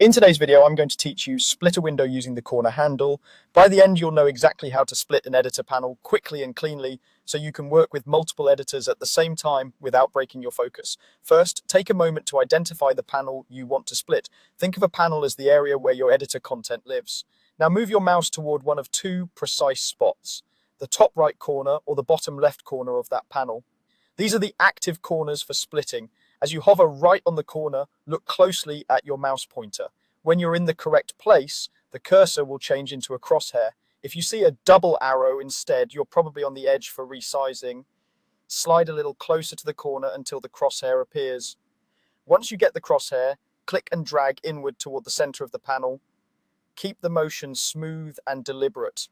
In today's video, I'm going to teach you split a window using the corner handle. By the end, you'll know exactly how to split an editor panel quickly and cleanly so you can work with multiple editors at the same time without breaking your focus. First, take a moment to identify the panel you want to split. Think of a panel as the area where your editor content lives. Now move your mouse toward one of two precise spots, the top right corner or the bottom left corner of that panel. These are the active corners for splitting. As you hover right on the corner, look closely at your mouse pointer. When you're in the correct place, the cursor will change into a crosshair. If you see a double arrow instead, you're probably on the edge for resizing. Slide a little closer to the corner until the crosshair appears. Once you get the crosshair, click and drag inward toward the center of the panel. Keep the motion smooth and deliberate.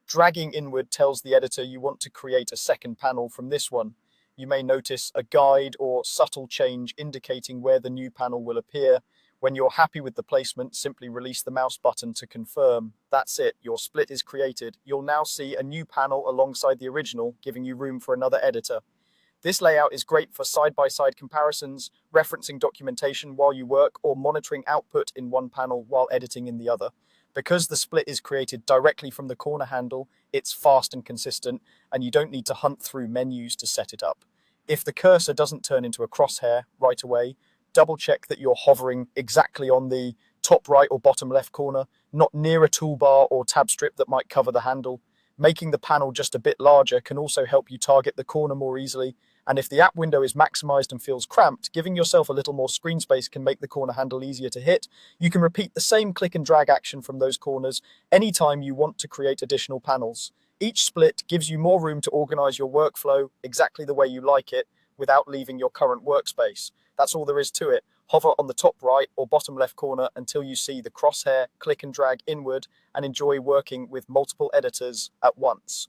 Dragging inward tells the editor you want to create a second panel from this one. You may notice a guide or subtle change indicating where the new panel will appear. When you're happy with the placement, simply release the mouse button to confirm. That's it, your split is created. You'll now see a new panel alongside the original, giving you room for another editor. This layout is great for side-by-side comparisons, referencing documentation while you work, or monitoring output in one panel while editing in the other. Because the split is created directly from the corner handle, it's fast and consistent, and you don't need to hunt through menus to set it up. If the cursor doesn't turn into a crosshair right away, double check that you're hovering exactly on the top right or bottom left corner, not near a toolbar or tab strip that might cover the handle. Making the panel just a bit larger can also help you target the corner more easily. And if the app window is maximized and feels cramped, giving yourself a little more screen space can make the corner handle easier to hit. You can repeat the same click and drag action from those corners anytime you want to create additional panels. Each split gives you more room to organize your workflow exactly the way you like it without leaving your current workspace. That's all there is to it. Hover on the top right or bottom left corner until you see the crosshair, click and drag inward, and enjoy working with multiple editors at once.